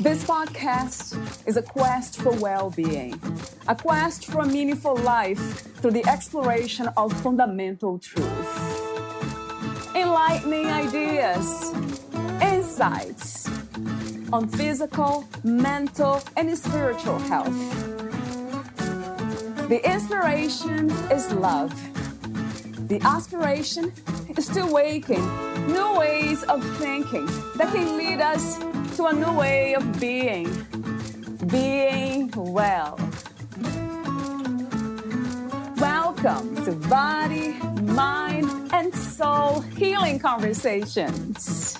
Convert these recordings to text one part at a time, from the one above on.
This podcast is a quest for well-being, a quest for a meaningful life through the exploration of fundamental truth. Enlightening ideas, insights on physical, mental, and spiritual health. The inspiration is love. The aspiration is to awaken new ways of thinking that can lead us to a new way of being well. Welcome to Body, Mind, and Soul Healing Conversations.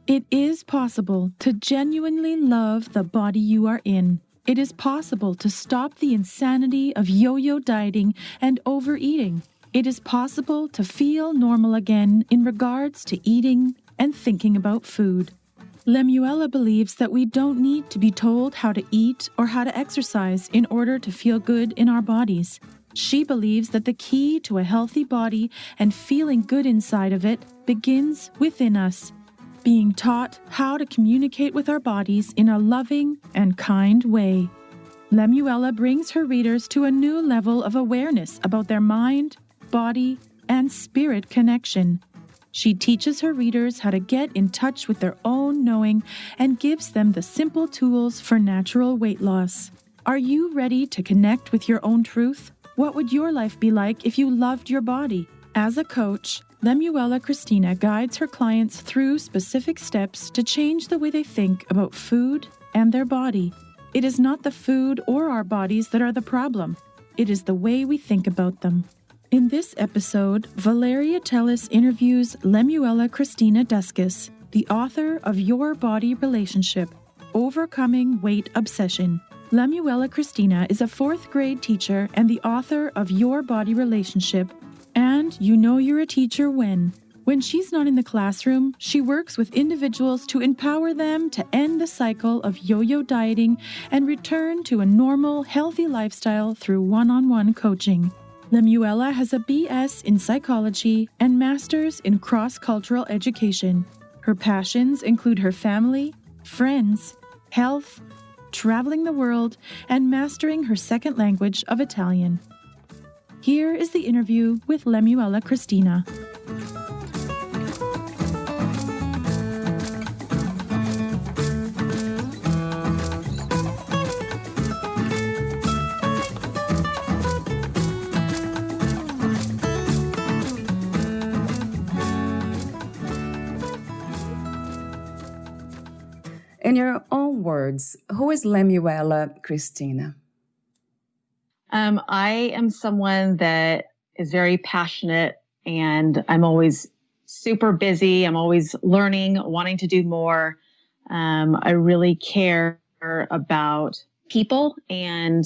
It is possible to genuinely love the body you are in. It is possible to stop the insanity of yo-yo dieting and overeating. It is possible to feel normal again in regards to eating and thinking about food. Lemuela believes that we don't need to be told how to eat or how to exercise in order to feel good in our bodies. She believes that the key to a healthy body and feeling good inside of it begins within us. Being taught how to communicate with our bodies in a loving and kind way. Lemuela brings her readers to a new level of awareness about their mind, body, and spirit connection. She teaches her readers how to get in touch with their own knowing and gives them the simple tools for natural weight loss. Are you ready to connect with your own truth? What would your life be like if you loved your body? As a coach, Lemuela Christina guides her clients through specific steps to change the way they think about food and their body. It is not the food or our bodies that are the problem. It is the way we think about them. In this episode, Valeria Tellis interviews Lemuela Christina Duskus, the author of Your Body Relationship, Overcoming Weight Obsession. Lemuela Christina is a fourth grade teacher and the author of Your Body Relationship, and you know you're a teacher when she's not in the classroom, she works with individuals to empower them to end the cycle of yo-yo dieting and return to a normal, healthy lifestyle through one-on-one coaching. Lemuela has a BS in psychology and master's in cross-cultural education. Her passions include her family, friends, health, traveling the world, and mastering her second language of Italian. Here is the interview with Lemuela Christina. In your own words, who is Lemuela Christina? I am someone that is very passionate and I'm always super busy. I'm always learning, wanting to do more. I really care about people and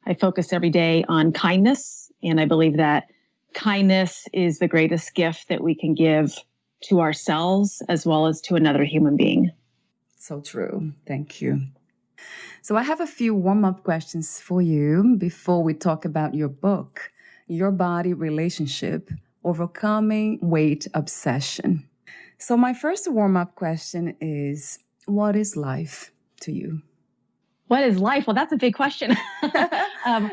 I focus every day on kindness. And I believe that kindness is the greatest gift that we can give to ourselves as well as to another human being. So true. Thank you. So I have a few warm-up questions for you before we talk about your book, Your Body Relationship, Overcoming Weight Obsession. So my first warm-up question is, what is life to you? What is life? Well, that's a big question. I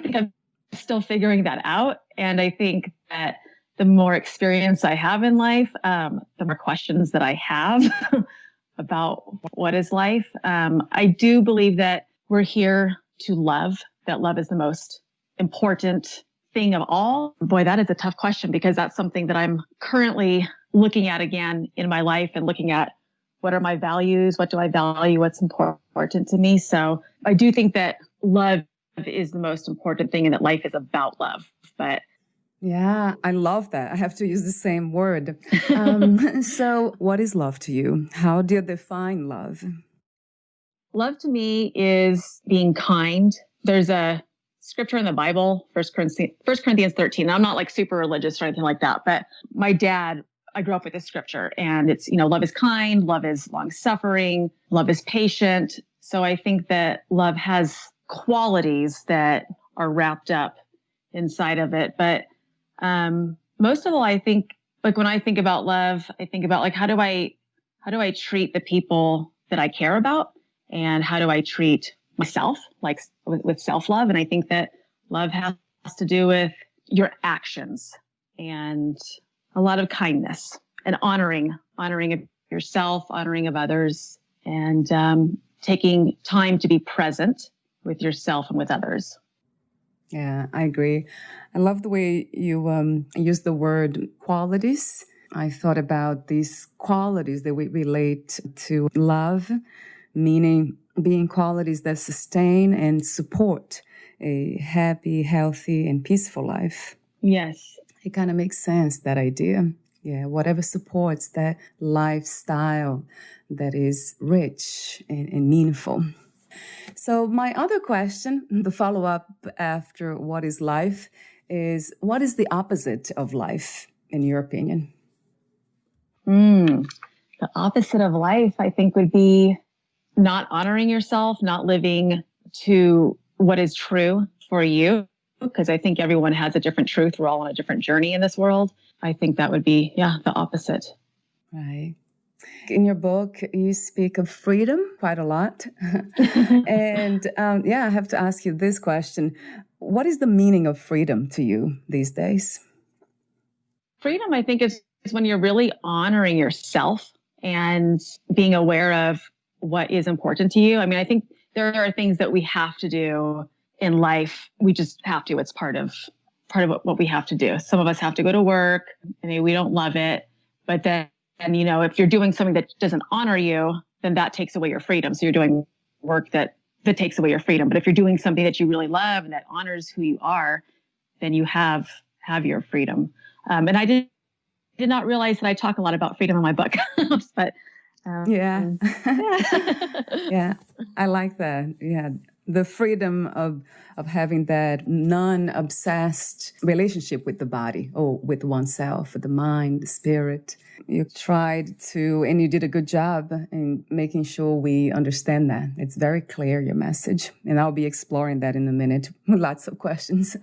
think I'm still figuring that out. And I think that the more experience I have in life, the more questions that I have about what is life. I do believe that we're here to love, that love is the most important thing of all. Boy, that is a tough question because that's something that I'm currently looking at again in my life and looking at what are my values, what do I value, what's important to me. So I do think that love is the most important thing and that life is about love. But yeah, I love that. I have to use the same word. So what is love to you? How do you define love? Love to me is being kind. There's a scripture in the Bible, First Corinthians 13. I'm not like super religious or anything like that, but my dad, I grew up with this scripture, and it's, love is kind, love is long suffering, love is patient. So I think that love has qualities that are wrapped up inside of it. But most of all, I think, like, when I think about love, I think about, like, how do I treat the people that I care about, and how do I treat myself, like with self-love. And I think that love has to do with your actions and a lot of kindness and honoring of yourself, honoring of others, and taking time to be present with yourself and with others. Yeah, I agree. I love the way you use the word qualities. I thought about these qualities that we relate to love, meaning being qualities that sustain and support a happy, healthy, and peaceful life. Yes. It kind of makes sense, that idea. Yeah, whatever supports that lifestyle that is rich and meaningful. So my other question, the follow-up after what is life, is what is the opposite of life, in your opinion? The opposite of life, I think, would be not honoring yourself, not living to what is true for you, because I think everyone has a different truth. We're all on a different journey in this world. I think that would be, the opposite. Right. In your book, you speak of freedom quite a lot. And I have to ask you this question. What is the meaning of freedom to you these days? Freedom, I think, is when you're really honoring yourself and being aware of what is important to you. I mean, I think there are things that we have to do in life. We just have to. It's part of what we have to do. Some of us have to go to work. I mean, we don't love it, but then, if you're doing something that doesn't honor you, then that takes away your freedom. So you're doing work that takes away your freedom. But if you're doing something that you really love and that honors who you are, then you have your freedom. And I did not realize that I talk a lot about freedom in my book, but yeah, I like that. Yeah, the freedom of having that non-obsessed relationship with the body or with oneself, with the mind, the spirit. You tried to, and you did a good job in making sure we understand that. It's very clear, your message, and I'll be exploring that in a minute. Lots of questions.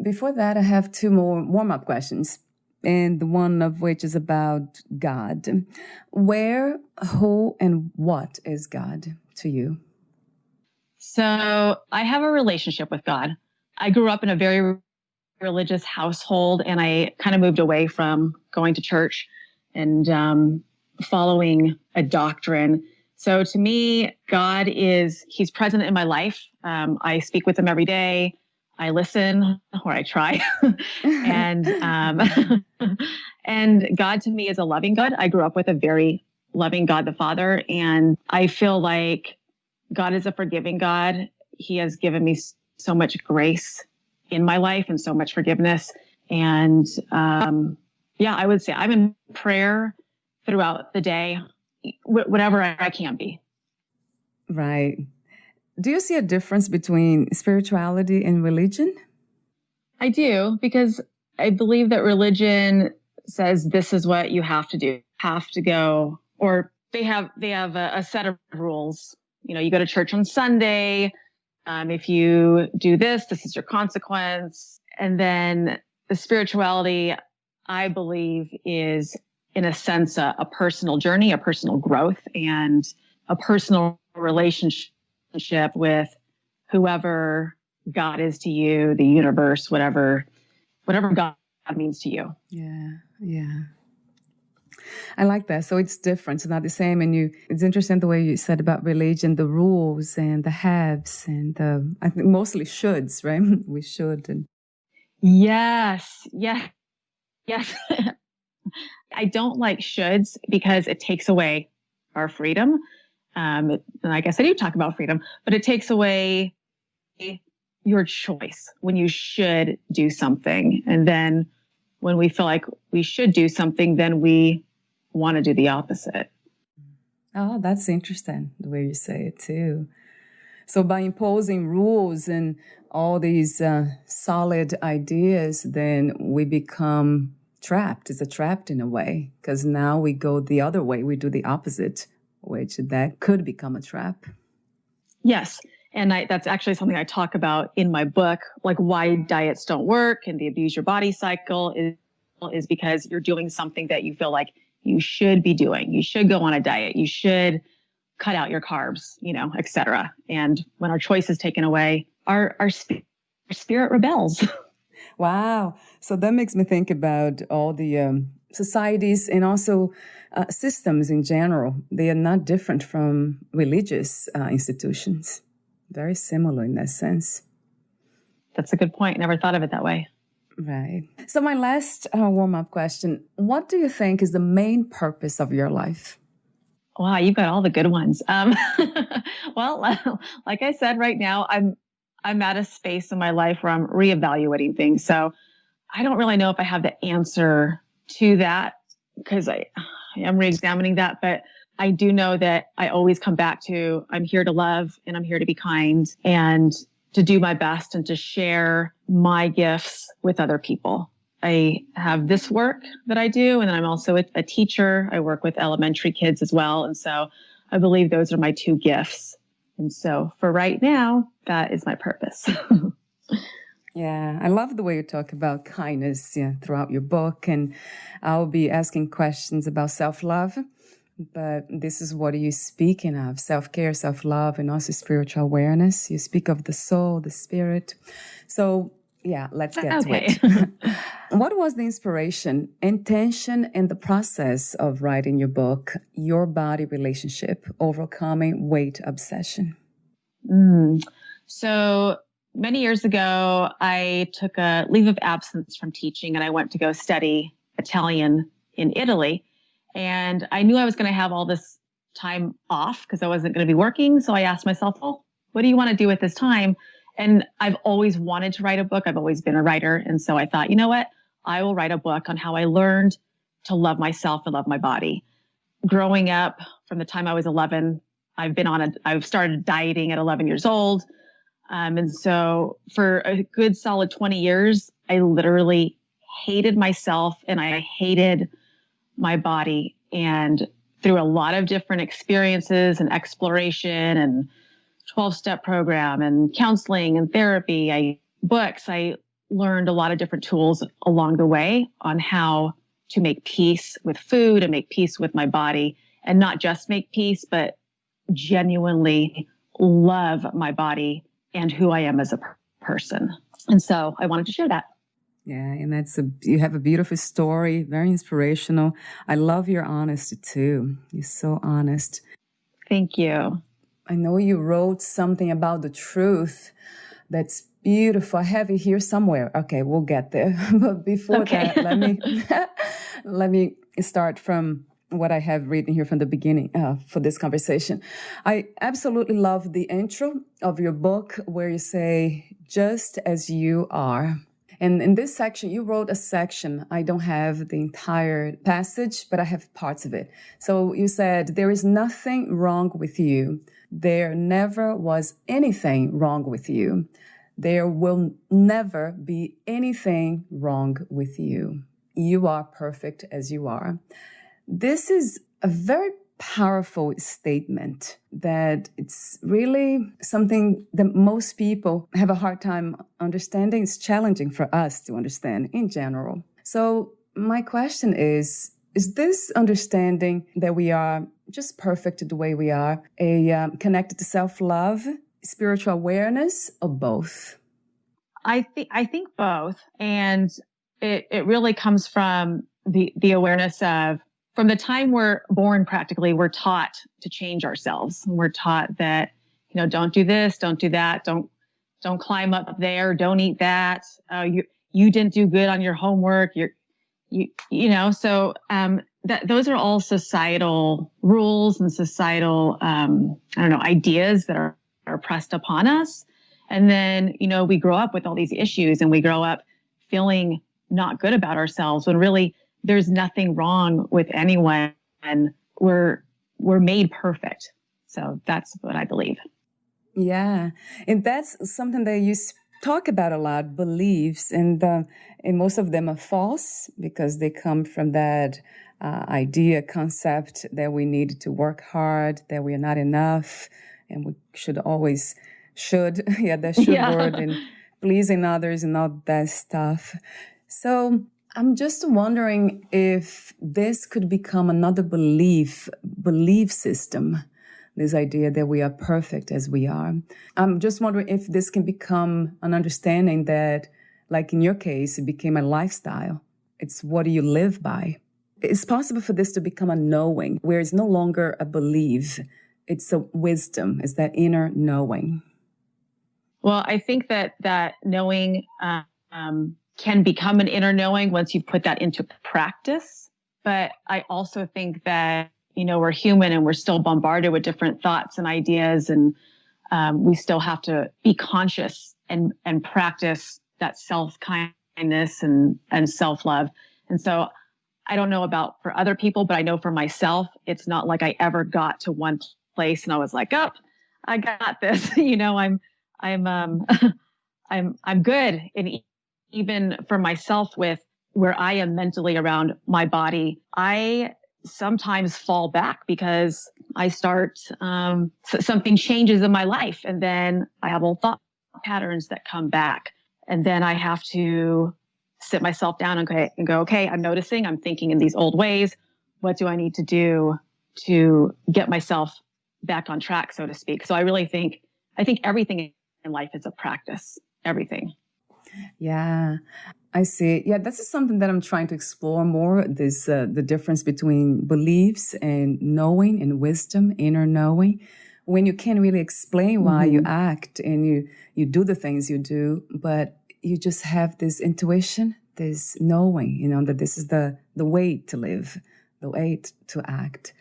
Before that, I have two more warm-up questions, and one of which is about God. Where, who, and what is God to you? So I have a relationship with God. I grew up in a very religious household, and I kind of moved away from going to church and following a doctrine. So to me, God He's present in my life. I speak with him every day. I listen, or I try. and and God to me is a loving God. I grew up with a very loving God, the Father. And I feel like God is a forgiving God. He has given me so much grace in my life and so much forgiveness. And I would say I'm in prayer throughout the day, whatever I can be. Right. Do you see a difference between spirituality and religion? I do, because I believe that religion says this is what you have to do, have to go, or they have a set of rules. You go to church on Sunday. If you do this is your consequence. And then the spirituality, I believe, is in a sense a personal journey, a personal growth, and a personal relationship with whoever God is to you, the universe, whatever God means to you. Yeah. I like that. So it's different. It's not the same. And it's interesting the way you said about religion, the rules and the haves and I think mostly shoulds, right? We should. And Yes. I don't like shoulds because it takes away our freedom. And I guess I do talk about freedom, but it takes away your choice when you should do something. And then when we feel like we should do something, then we want to do the opposite. Oh, that's interesting, the way you say it too. So by imposing rules and all these solid ideas, then we become trapped. It's a trapped in a way, because now we go the other way. We do the opposite, which that could become a trap. Yes. And that's actually something I talk about in my book, like why diets don't work and the abuse your body cycle is because you're doing something that you feel like you should be doing. You should go on a diet. You should cut out your carbs, et cetera. And when our choice is taken away, our spirit rebels. Wow. So that makes me think about all the societies and also systems in general. They are not different from religious institutions. Very similar in that sense. That's a good point. Never thought of it that way. Right. So my last warm-up question, what do you think is the main purpose of your life? Wow, you've got all the good ones. Well, like I said, right now, I'm at a space in my life where I'm reevaluating things. So I don't really know if I have the answer to that because I am reexamining that. But I do know that I always come back to I'm here to love and I'm here to be kind and to do my best and to share my gifts with other people. I have this work that I do, and then I'm also a teacher. I work with elementary kids as well. And so I believe those are my two gifts. And so for right now, that is my purpose. Yeah, I love the way you talk about kindness throughout your book. And I'll be asking questions about self-love. But this is what are you speaking of? Self-care, self-love, and also spiritual awareness. You speak of the soul, the spirit. So yeah, let's get to it. What was the inspiration, intention, and the process of writing your book, Your Body Relationship, Overcoming Weight Obsession? So many years ago, I took a leave of absence from teaching and I went to go study Italian in Italy. And I knew I was going to have all this time off because I wasn't going to be working. So I asked myself, well, what do you want to do with this time? And I've always wanted to write a book. I've always been a writer. And so I thought, you know what? I will write a book on how I learned to love myself and love my body. Growing up from the time I was 11, I've started dieting at 11 years old. And so for a good solid 20 years, I literally hated myself and I hated my body. And through a lot of different experiences and exploration and 12-step program and counseling and therapy, I learned a lot of different tools along the way on how to make peace with food and make peace with my body, and not just make peace, but genuinely love my body and who I am as a person. And so I wanted to share that. Yeah, and you have a beautiful story, very inspirational. I love your honesty too. You're so honest. Thank you. I know you wrote something about the truth that's beautiful. I have it here somewhere. Okay, we'll get there. But before that, let me start from what I have written here from the beginning for this conversation. I absolutely love the intro of your book where you say, just as you are. And in this section, you wrote a section. I don't have the entire passage, but I have parts of it. So you said, there is nothing wrong with you. There never was anything wrong with you. There will never be anything wrong with you. You are perfect as you are. This is a very powerful statement that it's really something that most people have a hard time understanding. It's challenging for us to understand in general. So my question is this understanding that we are just perfect the way we are, connected to self-love, spiritual awareness, or both? I think both. And it really comes from the awareness of, from the time we're born, practically, we're taught to change ourselves. We're taught that, don't do this, don't do that, don't climb up there, don't eat that. You didn't do good on your homework. So those are all societal rules and societal, ideas that are pressed upon us. And then, we grow up with all these issues and we grow up feeling not good about ourselves when really there's nothing wrong with anyone, and we're made perfect. So that's what I believe. Yeah, and that's something that talk about a lot, beliefs, and most of them are false because they come from that idea, concept that we need to work hard, that we are not enough, and we should always yeah, that should word, Yeah. and pleasing others and all that stuff. So I'm just wondering if this could become another belief system, this idea that we are perfect as we are. I'm just wondering if this can become an understanding that, like in your case, it became a lifestyle. It's what do you live by? It's possible for this to become a knowing, where it's no longer a belief. It's a wisdom. It's that inner knowing. Well, I think that knowing can become an inner knowing once you put that into practice. But I also think that, we're human and we're still bombarded with different thoughts and ideas. And we still have to be conscious and practice that self-kindness and self-love. And so I don't know about for other people, but I know for myself, it's not like I ever got to one place and I was like, oh, I got this. I'm I'm good. And even for myself with where I am mentally around my body, I sometimes fall back because I start, something changes in my life and then I have old thought patterns that come back. And then I have to sit myself down and go, okay, I'm noticing, I'm thinking in these old ways. What do I need to do to get myself back on track, so to speak? So I think everything in life is a practice, everything. Yeah, I see. Yeah, this is something that I'm trying to explore more, this the difference between beliefs and knowing and wisdom, inner knowing. When you can't really explain why you act and you do the things you do, but you just have this intuition, this knowing, that this is the way to live, the way to act.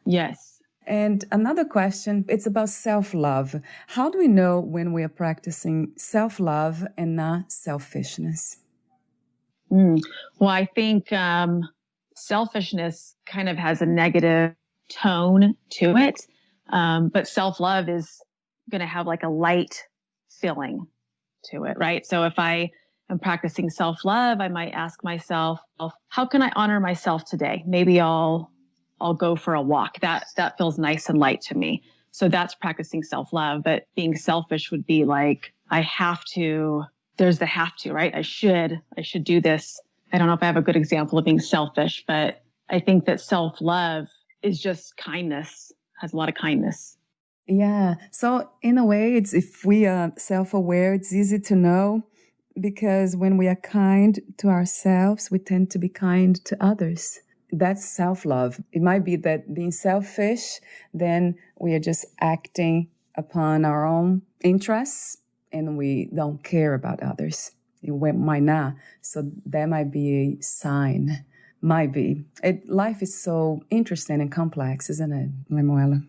Yes. And another question, it's about self-love. How do we know when we are practicing self-love and not selfishness? Well, I think selfishness kind of has a negative tone to it, but self-love is going to have like a light feeling to it, right? So if I am practicing self-love, I might ask myself, how can I honor myself today? Maybe I'll go for a walk. That feels nice and light to me. So that's practicing self-love. But being selfish would be like, I have to, there's the have to, right? I should do this. I don't know if I have a good example of being selfish, but I think that self-love is just kindness, has a lot of kindness. Yeah. So in a way, it's if we are self-aware, it's easy to know because when we are kind to ourselves, we tend to be kind to others. That's self-love. It might be that being selfish, then we are just acting upon our own interests and we don't care about others. It might not. So that might be a sign. Might be. Life is so interesting and complex, isn't it, Lemuela?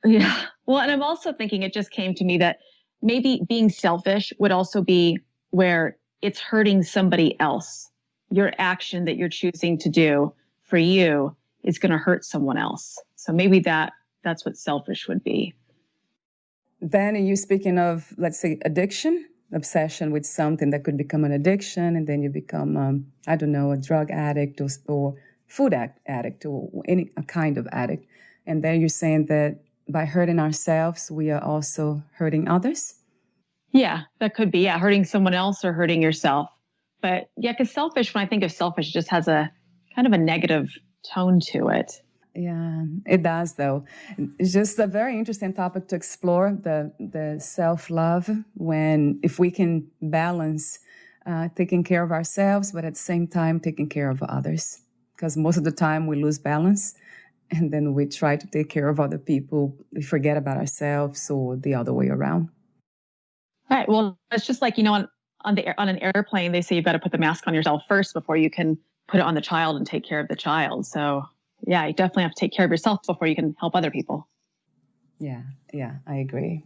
Yeah. Well, and I'm also thinking, it just came to me that maybe being selfish would also be where it's hurting somebody else. Your action that you're choosing to do for you is going to hurt someone else. So maybe that's what selfish would be. Then are you speaking of, let's say, addiction, obsession with something that could become an addiction, and then you become, I don't know, a drug addict or food addict or any a kind of addict. And then you're saying that by hurting ourselves, we are also hurting others? Yeah, that could be. Yeah, hurting someone else or hurting yourself. But yeah, because selfish, when I think of selfish, it just has a kind of a negative tone to it. Yeah, it does, though. It's just a very interesting topic to explore, the self-love, if we can balance taking care of ourselves, but at the same time taking care of others. Because most of the time we lose balance and then we try to take care of other people. We forget about ourselves or the other way around. Right. Well, it's just like, on an airplane, they say you've got to put the mask on yourself first before you can put it on the child and take care of the child. So yeah, you definitely have to take care of yourself before you can help other people. Yeah, I agree.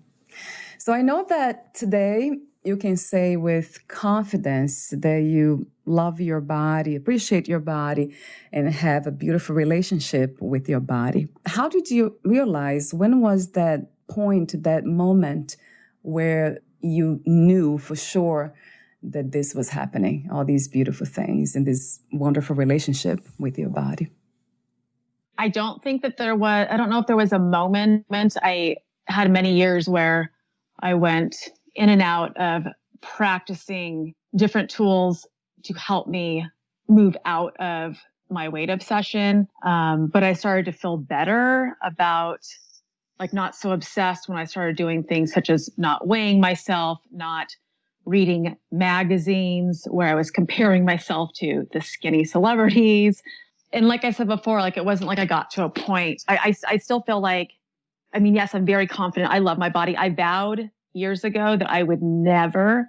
So I know that today you can say with confidence that you love your body, appreciate your body, and have a beautiful relationship with your body. How did you realize, when was that point, that moment where you knew for sure that this was happening, all these beautiful things and this wonderful relationship with your body? I don't think that I don't know if there was a moment. I had many years where I went in and out of practicing different tools to help me move out of my weight obsession. But I started to feel better about, like, not so obsessed when I started doing things such as not weighing myself, not reading magazines where I was comparing myself to the skinny celebrities. And like I said before, like, it wasn't like I got to a point. I still feel like, I mean, yes, I'm very confident. I love my body. I vowed years ago that I would never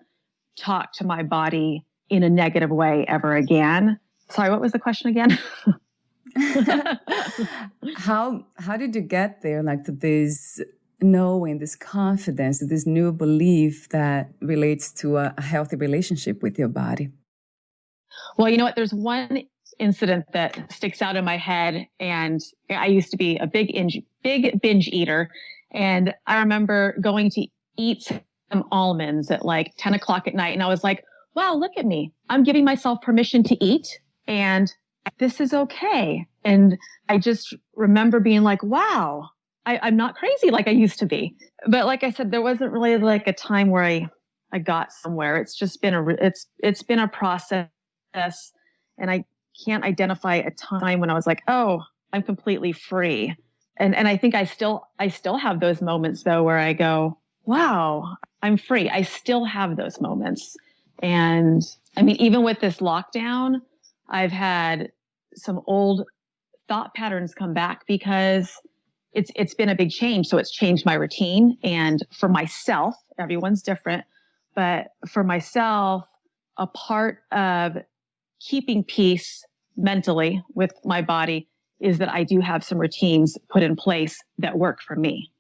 talk to my body in a negative way ever again. Sorry, what was the question again? How did you get there? Like, to this knowing, this confidence, this new belief that relates to a healthy relationship with your body? Well, you know what? There's one incident that sticks out in my head, and I used to be a big binge eater, and I remember going to eat some almonds at like 10 o'clock at night, and I was like, wow, look at me. I'm giving myself permission to eat, and this is okay. And I just remember being like, wow, I'm not crazy like I used to be. But like I said, there wasn't really like a time where I got somewhere. It's just been it's been a process, and I can't identify a time when I was like, oh, I'm completely free. And I think I still have those moments though, where I go, wow, I'm free. I still have those moments. And I mean, even with this lockdown, I've had some old thought patterns come back because it's been a big change. So it's changed my routine. And for myself, everyone's different, but for myself, a part of keeping peace mentally with my body is that I do have some routines put in place that work for me.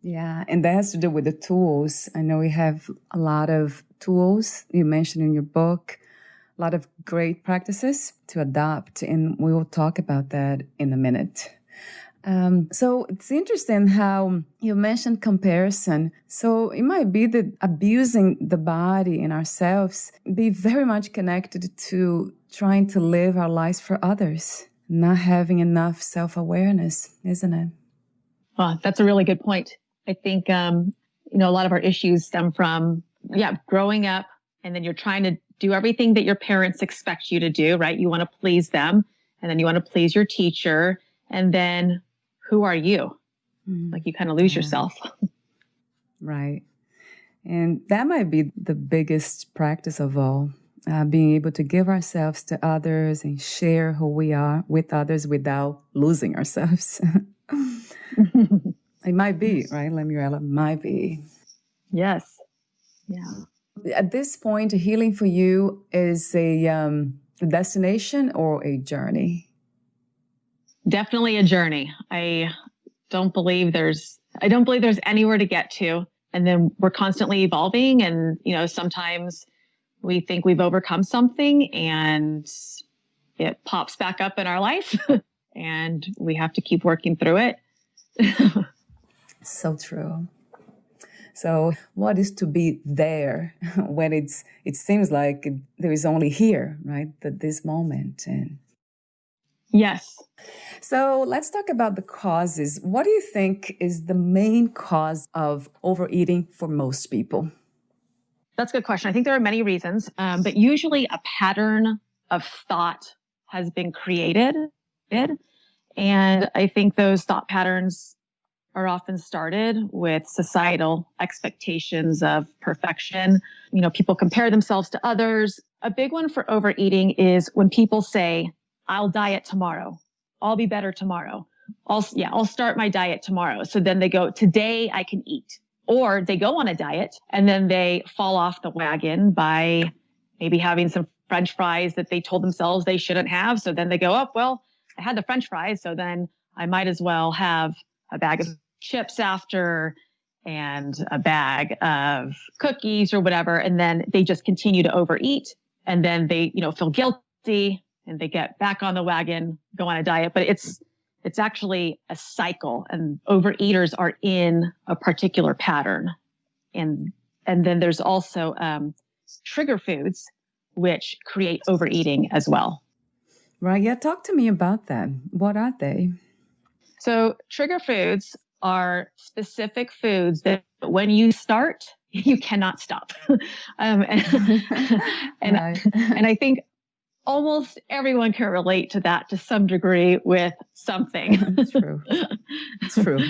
Yeah, and that has to do with the tools. I know we have a lot of tools you mentioned in your book, a lot of great practices to adopt, and we will talk about that in a minute. So it's interesting how you mentioned comparison. So it might be that abusing the body and ourselves be very much connected to trying to live our lives for others, not having enough self-awareness, isn't it? Well, that's a really good point. I think, a lot of our issues stem from, growing up, and then you're trying to do everything that your parents expect you to do, right? You want to please them, and then you want to please your teacher, and then who are you? Like, you kind of lose yourself. Right. And that might be the biggest practice of all, being able to give ourselves to others and share who we are with others without losing ourselves. It might be, right, Lemuela? Might be. Yes. Yeah. At this point, healing for you is a destination or a journey? Definitely a journey. I don't believe there's anywhere to get to. And then we're constantly evolving. And, sometimes we think we've overcome something and it pops back up in our life and we have to keep working through it. So true. So what is to be there when it seems like there is only here, right? This moment. And yes. So let's talk about the causes. What do you think is the main cause of overeating for most people? That's a good question. I think there are many reasons, but usually a pattern of thought has been created. And I think those thought patterns are often started with societal expectations of perfection. People compare themselves to others. A big one for overeating is when people say, I'll diet tomorrow. I'll be better tomorrow. I'll start my diet tomorrow. So then they go, today I can eat. Or they go on a diet and then they fall off the wagon by maybe having some French fries that they told themselves they shouldn't have. So then they go, oh, well, I had the French fries, so then I might as well have a bag of chips after and a bag of cookies or whatever. And then they just continue to overeat. And then they, feel guilty and they get back on the wagon, go on a diet. But it's it's actually a cycle, and overeaters are in a particular pattern. And then there's also trigger foods, which create overeating as well. Right. Yeah. Talk to me about that. What are they? So trigger foods are specific foods that when you start, you cannot stop. And Right. and I think almost everyone can relate to that to some degree with something. It's true. It's true.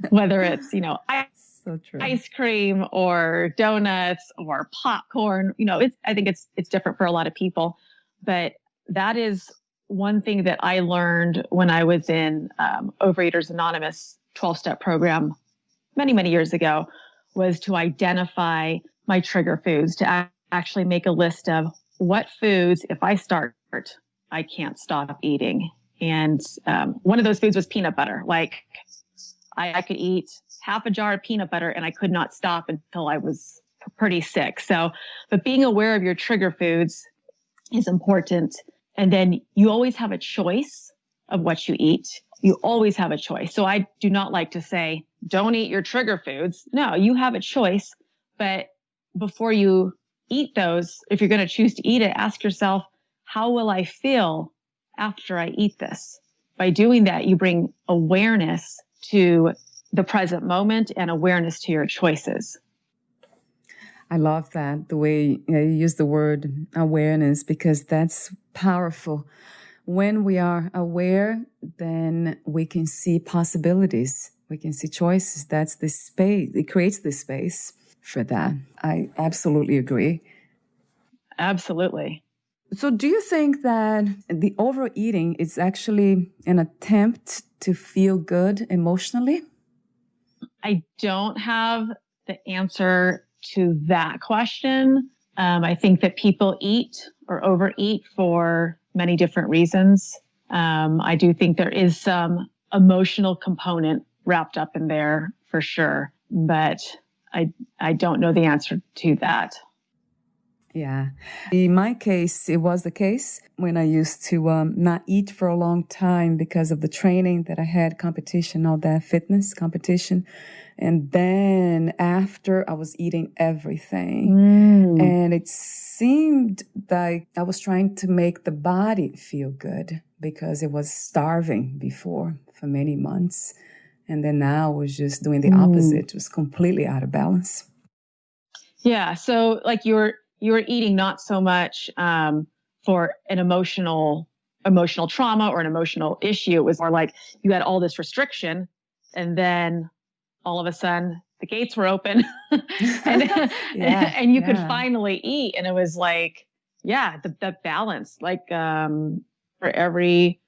Whether it's, So true. ice cream or donuts or popcorn, I think it's different for a lot of people. But that is one thing that I learned when I was in Overeaters Anonymous 12-step program many, many years ago, was to identify my trigger foods, to actually make a list of what foods, if I start, I can't stop eating. And one of those foods was peanut butter. Like I could eat half a jar of peanut butter and I could not stop until I was pretty sick. So, but being aware of your trigger foods is important. And then you always have a choice of what you eat. You always have a choice. So I do not like to say, don't eat your trigger foods. No, you have a choice. But before you eat those, if you're going to choose to eat it, ask yourself, how will I feel after I eat this? By doing that, you bring awareness to the present moment and awareness to your choices. I love that, the way you use the word awareness, because that's powerful. When we are aware, then we can see possibilities. We can see choices. That's the space. It creates the space for that. I absolutely agree. Absolutely. So do you think that the overeating is actually an attempt to feel good emotionally? I don't have the answer to that question. I think that people eat or overeat for many different reasons. I do think there is some emotional component wrapped up in there for sure, but I don't know the answer to that. Yeah. In my case, it was the case when I used to not eat for a long time because of the training that I had, competition, all that fitness competition. And then after, I was eating everything. And it seemed like I was trying to make the body feel good because it was starving before for many months. And then now I was just doing the opposite. It was completely out of balance. Yeah. So like you were eating not so much for an emotional trauma or an emotional issue. It was more like you had all this restriction, and then all of a sudden the gates were open and you could finally eat. And it was like, the balance, like for every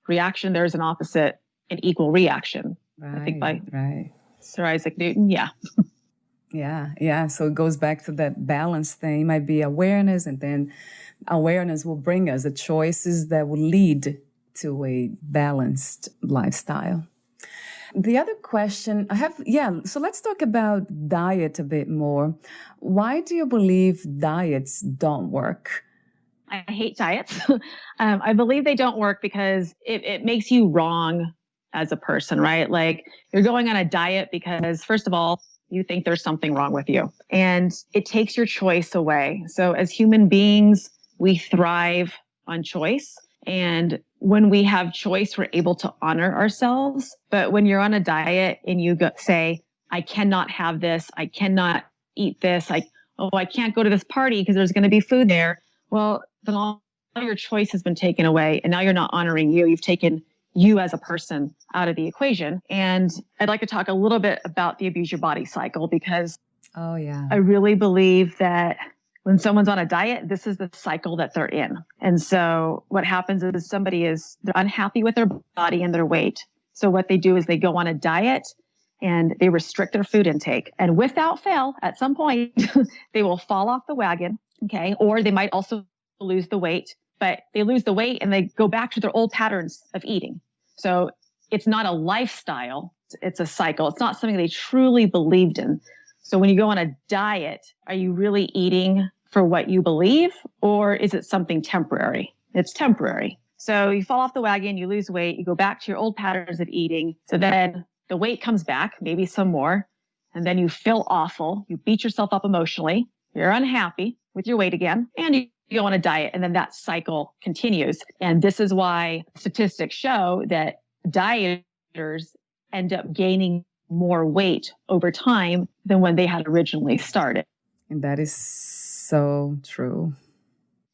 reaction, there's an opposite and equal reaction. Right, I think by right. Sir Isaac Newton. Yeah. Yeah. So it goes back to that balance thing. It might be awareness, and then awareness will bring us the choices that will lead to a balanced lifestyle. The other question I have, so let's talk about diet a bit more. Why do you believe diets don't work? I hate diets. I believe they don't work because it makes you wrong as a person, right? Like you're going on a diet because, first of all, you think there's something wrong with you, and it takes your choice away. So as human beings, we thrive on choice. And when we have choice, we're able to honor ourselves. But when you're on a diet and you say, I cannot have this, I cannot eat this, I can't go to this party because there's going to be food there. Well, then all your choice has been taken away, and now you're not honoring you. You've taken you as a person out of the equation. And I'd like to talk a little bit about the abuse your body cycle, because I really believe that when someone's on a diet, this is the cycle that they're in. And so what happens is they're unhappy with their body and their weight. So what they do is they go on a diet and they restrict their food intake. And without fail, at some point, they will fall off the wagon. Okay. Or they might also lose the weight, but they lose the weight and they go back to their old patterns of eating. So it's not a lifestyle. It's a cycle. It's not something they truly believed in. So when you go on a diet, are you really eating for what you believe, or is it something temporary? It's temporary. So you fall off the wagon, you lose weight, you go back to your old patterns of eating. So then the weight comes back, maybe some more, and then you feel awful. You beat yourself up emotionally. You're unhappy with your weight again, and you go on a diet, and then that cycle continues. And this is why statistics show that dieters end up gaining more weight over time than when they had originally started. And that is so true.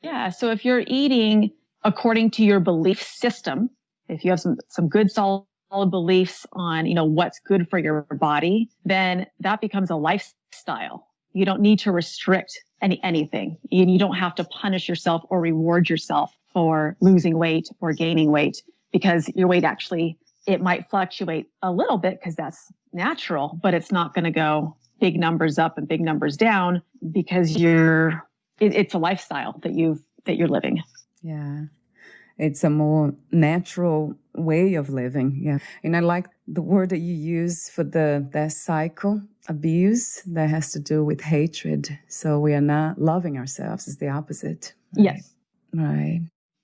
Yeah. So if you're eating according to your belief system, if you have some good solid beliefs on, what's good for your body, then that becomes a lifestyle. You don't need to restrict anything. You don't have to punish yourself or reward yourself for losing weight or gaining weight, because your weight actually, it might fluctuate a little bit because that's natural, but it's not going to go big numbers up and big numbers down, because it's a lifestyle that you're living. Yeah. It's a more natural way of living. Yeah. And I like the word that you use for that cycle, abuse, that has to do with hatred. So we are not loving ourselves. It's the opposite. Right? Yes. Right.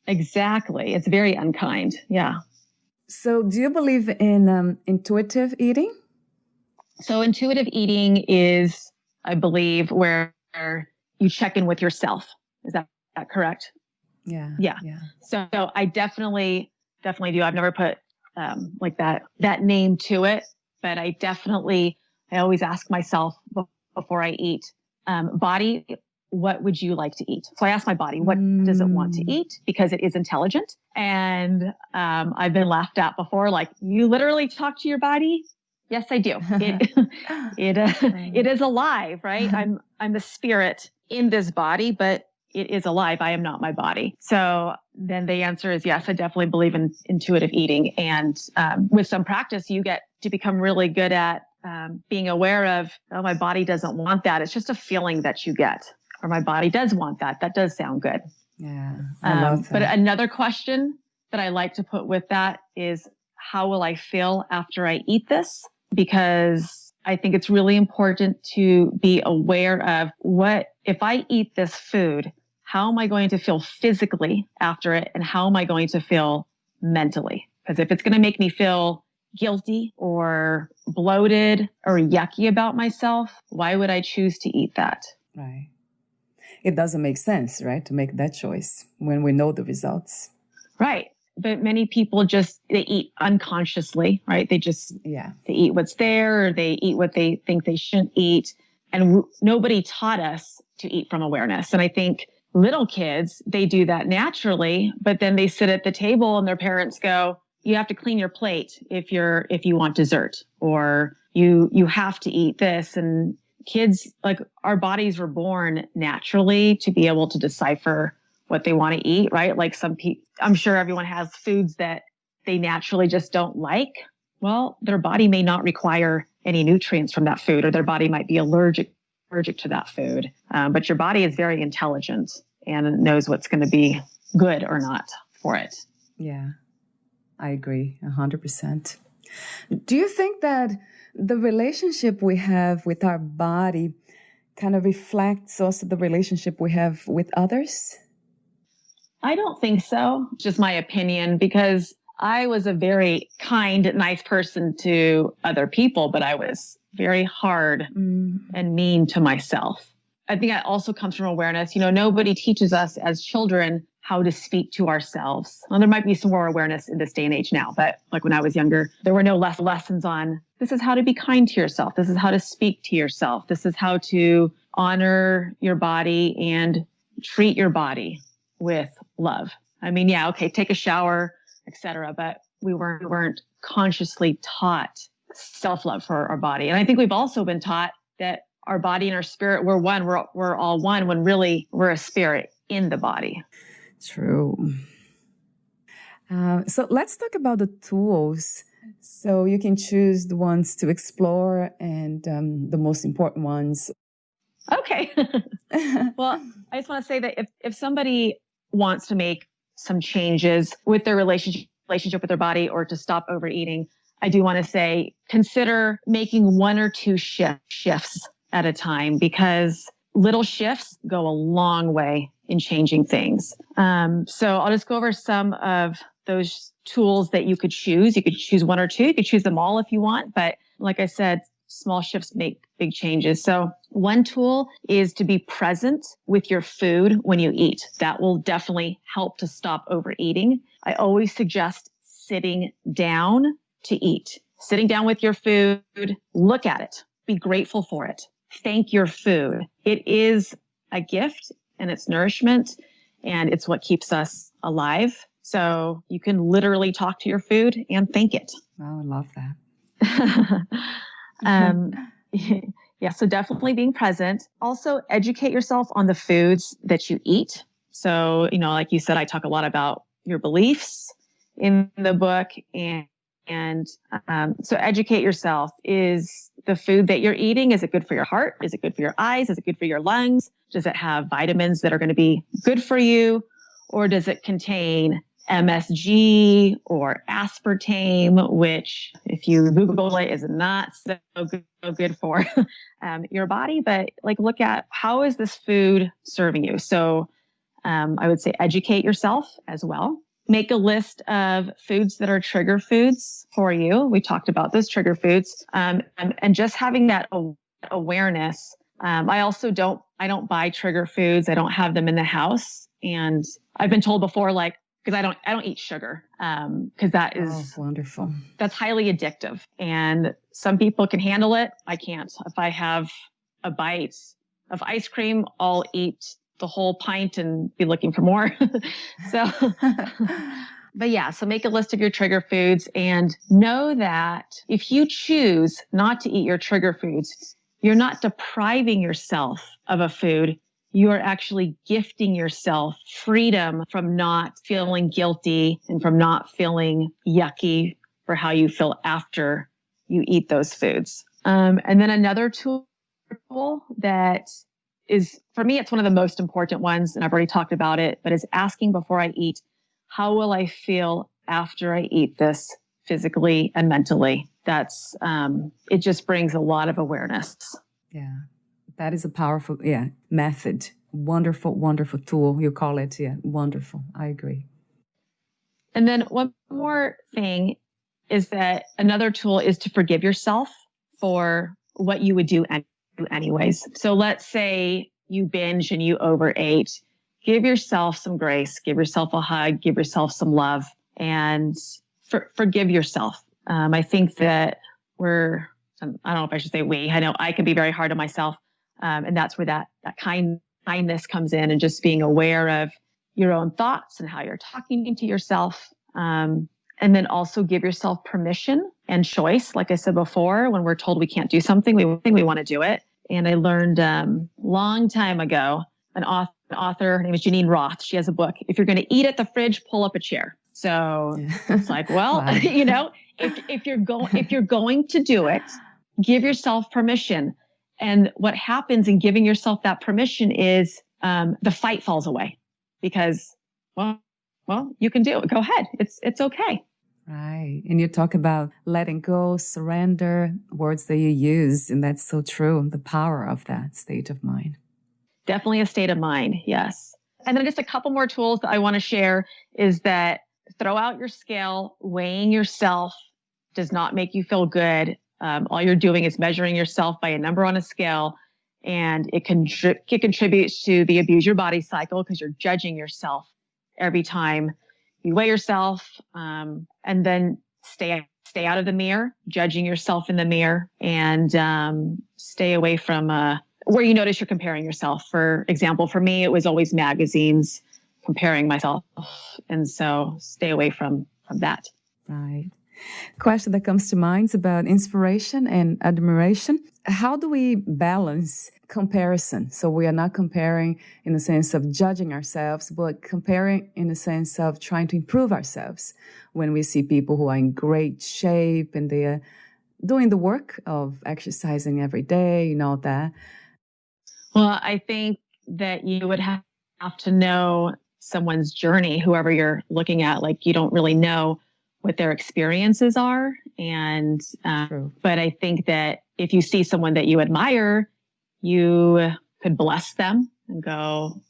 Exactly. It's very unkind. Yeah. So do you believe in intuitive eating? So intuitive eating is, I believe, where you check in with yourself. Is that correct? Yeah. Yeah. So I definitely do. I've never put like that name to it, but I always ask myself before I eat, body, what would you like to eat? So I ask my body, what does it want to eat? Because it is intelligent. And I've been laughed at before, like, you literally talk to your body? Yes, I do. It is alive, right? I'm the spirit in this body, but it is alive. I am not my body. So then the answer is yes, I definitely believe in intuitive eating. And with some practice, you get to become really good at being aware of, oh, my body doesn't want that. It's just a feeling that you get, or my body does want that. That does sound good. Yeah, I love that. But another question that I like to put with that is, how will I feel after I eat this? Because I think it's really important to be aware of, what if I eat this food, how am I going to feel physically after it? And how am I going to feel mentally? Because if it's going to make me feel guilty or bloated or yucky about myself, why would I choose to eat that? Right. It doesn't make sense, right, to make that choice when we know the results. Right. But many people they eat unconsciously, right? They eat what's there, or they eat what they think they shouldn't eat. And nobody taught us to eat from awareness. And I think little kids, they do that naturally, but then they sit at the table and their parents go, you have to clean your plate if you want dessert, or you have to eat this. And kids, like, our bodies were born naturally to be able to decipher what they want to eat, right? Like some people, I'm sure everyone has foods that they naturally just don't like. Well, their body may not require any nutrients from that food, or their body might be allergic to that food. But your body is very intelligent and knows what's going to be good or not for it. Yeah, I agree 100%. Do you think that the relationship we have with our body kind of reflects also the relationship we have with others? I don't think so. Just my opinion, because I was a very kind, nice person to other people, but I was very hard and mean to myself. I think that also comes from awareness. Nobody teaches us as children how to speak to ourselves. Well, there might be some more awareness in this day and age now, but like when I was younger, there were no lessons on, this is how to be kind to yourself. This is how to speak to yourself. This is how to honor your body and treat your body with love. I mean, yeah, okay, take a shower, etc. But we weren't consciously taught self-love for our body. And I think we've also been taught that our body and our spirit, we're one, we're all one, when really we're a spirit in the body. True. So let's talk about the tools. So you can choose the ones to explore and the most important ones. Okay. Well, I just want to say that if somebody wants to make some changes with their relationship with their body, or to stop overeating, I do want to say, consider making 1 or 2 shifts at a time, because little shifts go a long way in changing things. So I'll just go over some of those tools that you could choose. You could choose one or two. You could choose them all if you want. But like I said, small shifts make big changes. So one tool is to be present with your food when you eat. That will definitely help to stop overeating. I always suggest sitting down to eat. Sitting down with your food, look at it, be grateful for it, thank your food. It is a gift and it's nourishment and it's what keeps us alive. So you can literally talk to your food and thank it. Oh, I love that. Yeah, so definitely being present. Also educate yourself on the foods that you eat. So, like you said, I talk a lot about your beliefs in the book and so educate yourself. Is the food that you're eating, is it good for your heart? Is it good for your eyes? Is it good for your lungs? Does it have vitamins that are going to be good for you? Or does it contain MSG or aspartame, which if you Google it is not so good for your body, but look at how is this food serving you? So I would say educate yourself as well. Make a list of foods that are trigger foods for you. We talked about those trigger foods and just having that awareness. I don't buy trigger foods. I don't have them in the house. And I've been told before, because I don't eat sugar, because that is wonderful. That's highly addictive. And some people can handle it. I can't. If I have a bite of ice cream, I'll eat the whole pint and be looking for more. But yeah, so make a list of your trigger foods and know that if you choose not to eat your trigger foods, you're not depriving yourself of a food. You are actually gifting yourself freedom from not feeling guilty and from not feeling yucky for how you feel after you eat those foods. And then another tool that is, for me, it's one of the most important ones, and I've already talked about it, but is asking before I eat, how will I feel after I eat this physically and mentally? That's, it just brings a lot of awareness. Yeah. That is a powerful, method. Wonderful, wonderful tool. You call it, wonderful. I agree. And then one more thing is that another tool is to forgive yourself for what you would do anyways. So let's say you binge and you overate. Give yourself some grace, give yourself a hug, give yourself some love, and forgive yourself. I think that I don't know if I should say I know I can be very hard on myself. And that's where that kindness comes in, and just being aware of your own thoughts and how you're talking to yourself. And then also give yourself permission and choice. Like I said before, when we're told we can't do something, we think we want to do it. And I learned long time ago, an author, her name is Janine Roth. She has a book. If you're going to eat at the fridge, pull up a chair. So it's like, well, wow. if you're going to do it, give yourself permission. And what happens in giving yourself that permission is the fight falls away, because, well, you can do it. Go ahead. It's okay. Right. And you talk about letting go, surrender, words that you use. And that's so true. The power of that state of mind. Definitely a state of mind. Yes. And then just a couple more tools that I want to share is that throw out your scale. Weighing yourself does not make you feel good. All you're doing is measuring yourself by a number on a scale, and it contributes to the abuse your body cycle, because you're judging yourself every time you weigh yourself, and then stay out of the mirror, judging yourself in the mirror, and stay away from where you notice you're comparing yourself. For example, for me, it was always magazines, comparing myself, and so stay away from that. Right. Question that comes to mind is about inspiration and admiration. How do we balance comparison? So we are not comparing in the sense of judging ourselves, but comparing in the sense of trying to improve ourselves. When we see people who are in great shape and they are doing the work of exercising every day and all that. Well, I think that you would have to know someone's journey, whoever you're looking at. You don't really know what their experiences are. And, but I think that if you see someone that you admire, you could bless them and go,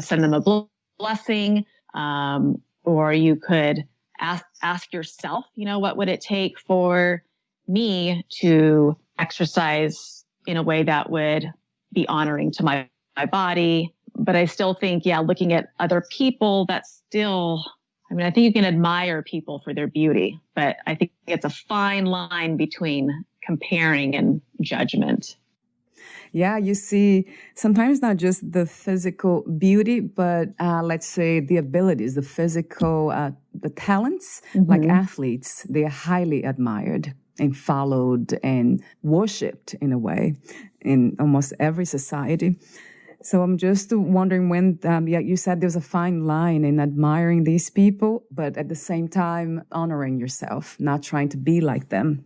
send them a blessing, or you could ask yourself, what would it take for me to exercise in a way that would be honoring to my body. But I still think, looking at other people, that's still, I think you can admire people for their beauty, but I think it's a fine line between comparing and judgment. Yeah, you see, sometimes not just the physical beauty, but let's say the abilities, the physical, the talents, like athletes, they are highly admired and followed and worshipped in a way in almost every society. So I'm just wondering when, you said there's a fine line in admiring these people, but at the same time, honoring yourself, not trying to be like them.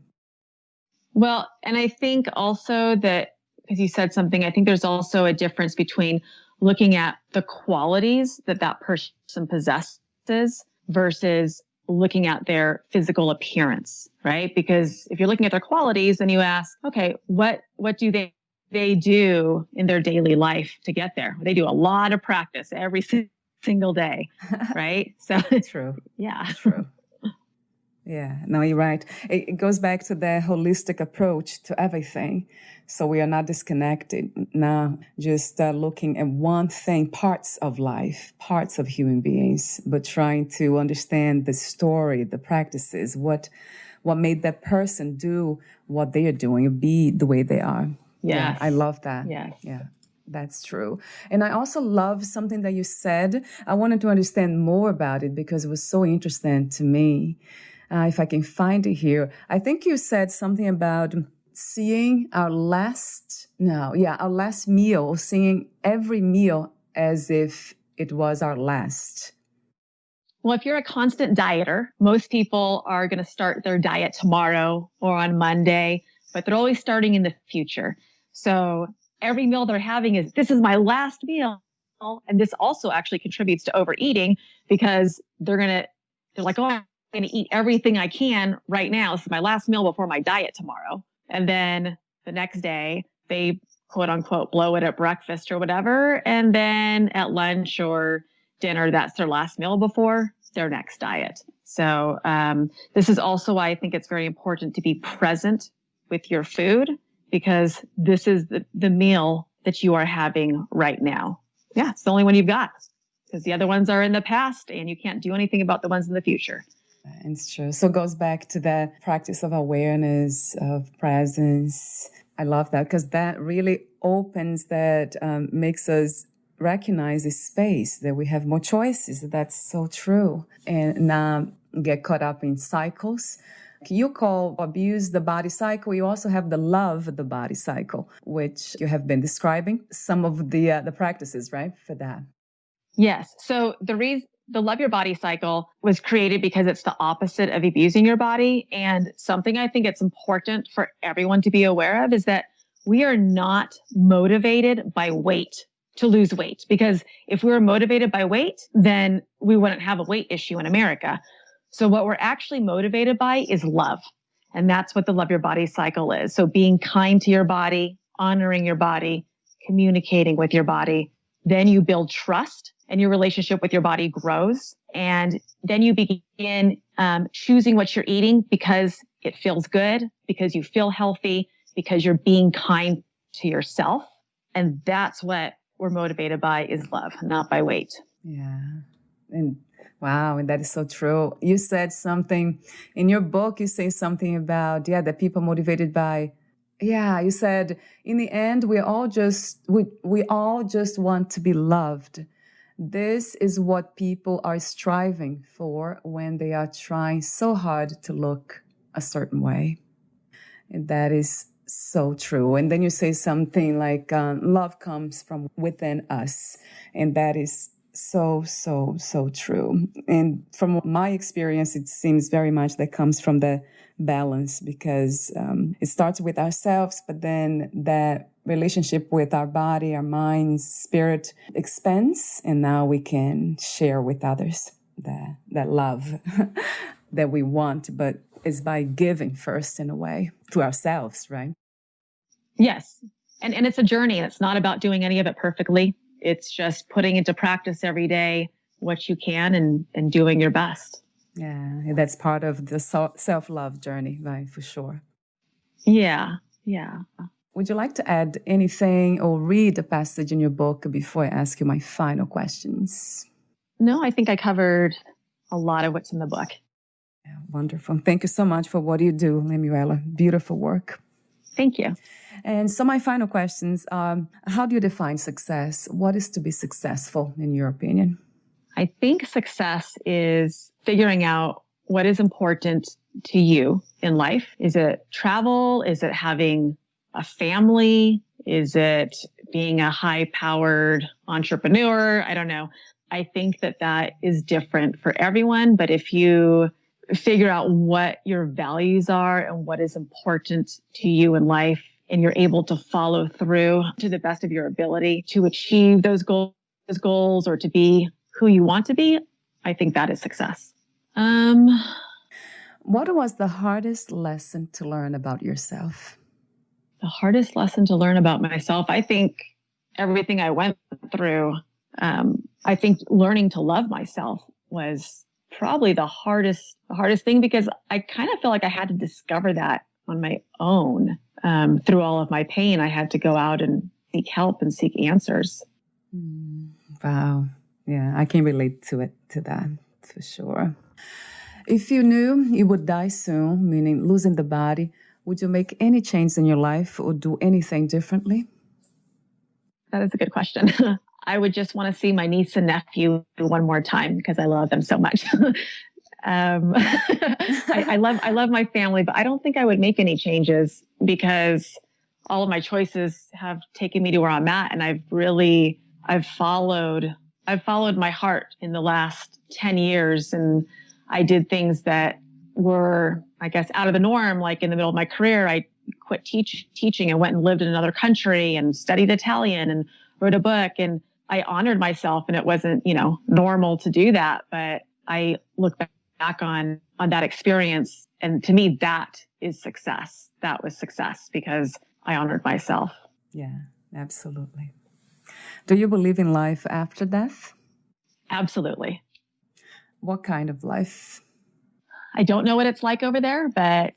Well, and I think also that, because you said something, I think there's also a difference between looking at the qualities that person possesses versus looking at their physical appearance, right? Because if you're looking at their qualities, then you ask, okay, what do they do in their daily life to get there? They do a lot of practice every single day, right? So True. Yeah. True. Yeah, no, you're right. It goes back to the holistic approach to everything. So we are not disconnected now, just looking at one thing, parts of life, parts of human beings, but trying to understand the story, the practices, what made that person do what they are doing, be the way they are. Yes. Yeah, I love that. Yes. Yeah. That's true. And I also love something that you said. I wanted to understand more about it because it was so interesting to me. If I can find it here, I think you said something about seeing our last meal, seeing every meal as if it was our last. Well, if you're a constant dieter, most people are going to start their diet tomorrow or on Monday, but they're always starting in the future. So every meal they're having this is my last meal. And this also actually contributes to overeating because they're like, oh, I'm going to eat everything I can right now. This is my last meal before my diet tomorrow. And then the next day they quote unquote blow it at breakfast or whatever. And then at lunch or dinner, that's their last meal before their next diet. So this is also why I think it's very important to be present with your food, because this is the meal that you are having right now. Yeah, it's the only one you've got, because the other ones are in the past and you can't do anything about the ones in the future. It's true. So it goes back to that practice of awareness, of presence. I love that because that really opens that, makes us recognize the space that we have more choices. That's so true. And not get caught up in cycles. You call abuse the body cycle. You also have the love the body cycle, which you have been describing some of the practices, right, for that. Yes. So the love your body cycle was created because it's the opposite of abusing your body. And something I think it's important for everyone to be aware of is that we are not motivated by weight to lose weight, because if we were motivated by weight, then we wouldn't have a weight issue in America. So what we're actually motivated by is love. And that's what the love your body cycle is. So being kind to your body, honoring your body, communicating with your body, then you build trust and your relationship with your body grows. And then you begin choosing what you're eating because it feels good, because you feel healthy, because you're being kind to yourself. And that's what we're motivated by, is love, not by weight. Yeah. And wow, and that is so true. You said something in your book, you say something about, that people motivated by, you said in the end, we all just want to be loved. This is what people are striving for when they are trying so hard to look a certain way. And that is so true. And then you say something like, love comes from within us. And that is so, so, so true. And from my experience, it seems very much that comes from the balance, because it starts with ourselves, but then that relationship with our body, our mind, spirit expands, and now we can share with others that love that we want, but is by giving first, in a way, to ourselves, right? Yes. And it's a journey, and it's not about doing any of it perfectly. It's just putting into practice every day what you can and doing your best. Yeah, that's part of the self-love journey, right? For sure. Yeah. Yeah. Would you like to add anything or read a passage in your book before I ask you my final questions? No, I think I covered a lot of what's in the book. Yeah, wonderful. Thank you so much for what you do, Lemuela. Beautiful work. Thank you. And so my final questions are, how do you define success? What is to be successful in your opinion? I think success is figuring out what is important to you in life. Is it travel? Is it having a family? Is it being a high-powered entrepreneur? I don't know. I think that is different for everyone. But if you figure out what your values are and what is important to you in life, and you're able to follow through to the best of your ability to achieve those goals or to be who you want to be, I think that is success. What was the hardest lesson to learn about yourself? The hardest lesson to learn about myself, I think everything I went through, I think learning to love myself was probably the hardest thing, because I kind of feel like I had to discover that on my own. Through all of my pain, I had to go out and seek help and seek answers. Wow. Yeah, I can relate to that for sure. If you knew you would die soon, meaning losing the body, would you make any change in your life or do anything differently? That is a good question. I would just want to see my niece and nephew one more time because I love them so much. I love my family, but I don't think I would make any changes because all of my choices have taken me to where I'm at. And I've followed my heart in the last 10 years. And I did things that were, I guess, out of the norm. Like in the middle of my career, I quit teaching and went and lived in another country and studied Italian and wrote a book. And I honored myself, and it wasn't, normal to do that. But I look back on that experience, and to me, that is success. That was success because I honored myself. Yeah, absolutely. Do you believe in life after death? Absolutely. What kind of life? I don't know what it's like over there, but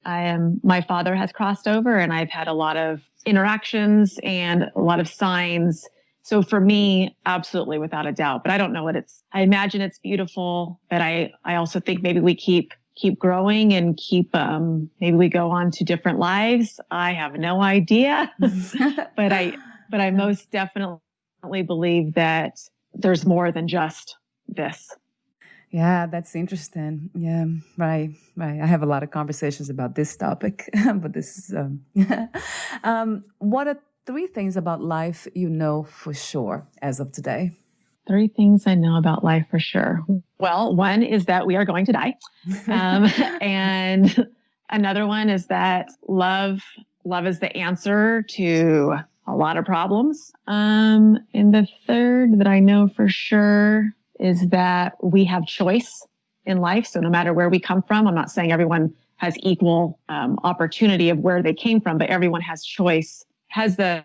my father has crossed over, and I've had a lot of interactions and a lot of signs. So for me, absolutely, without a doubt, but I don't know what I imagine it's beautiful, but I also think maybe we keep growing and maybe we go on to different lives. I have no idea, but I most definitely believe that there's more than just this. Yeah, that's interesting. Yeah, right. I have a lot of conversations about this topic, but this is, what are 3 things about life you know for sure as of today? 3 things I know about life for sure. Well, one is that we are going to die. And another one is that love is the answer to a lot of problems. And the third that I know for sure is that we have choice in life. So no matter where we come from, I'm not saying everyone has equal opportunity of where they came from, but everyone has choice, has the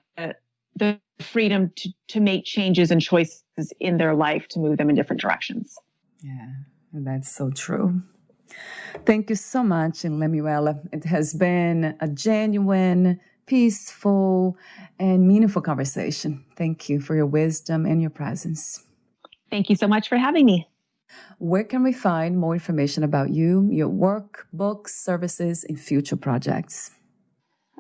freedom to make changes and choices in their life to move them in different directions. Yeah, that's so true. Thank you so much, Lemuela. It has been a genuine, peaceful, and meaningful conversation. Thank you for your wisdom and your presence. Thank you so much for having me. Where can we find more information about you, your work, books, services, and future projects?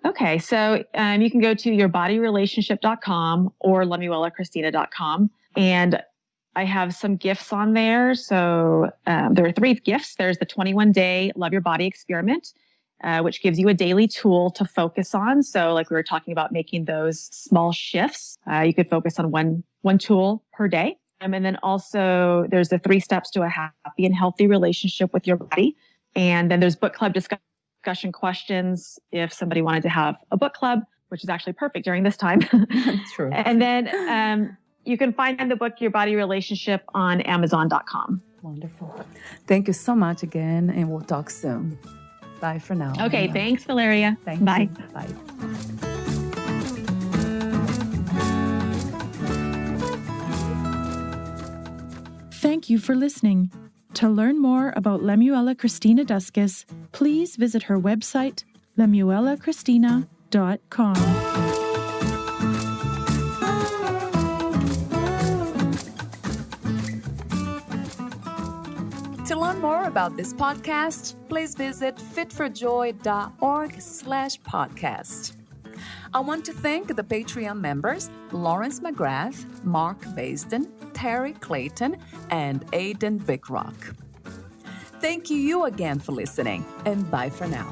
Okay, so you can go to yourbodyrelationship.com or lemuelachristina.com. And I have some gifts on there. So there are 3 gifts. There's the 21-day Love Your Body experiment, which gives you a daily tool to focus on. So like we were talking about making those small shifts, you could focus on one tool per day. And then also there's the 3 steps to a happy and healthy relationship with your body. And then there's book club discussion questions if somebody wanted to have a book club, which is actually perfect during this time. True. And then you can find the book Your Body Relationship on Amazon.com. Wonderful. Thank you so much again, and we'll talk soon. Bye for now. Okay, thanks, Valeria. Bye. Bye. Thank you for listening. To learn more about Lemuela Christina Duskus, please visit her website, lemuelachristina.com. To learn more about this podcast, please visit fitforjoy.org/podcast. I want to thank the Patreon members, Lawrence McGrath, Mark Basden, Terry Clayton, and Aidan Vickrock. Thank you again for listening, and bye for now.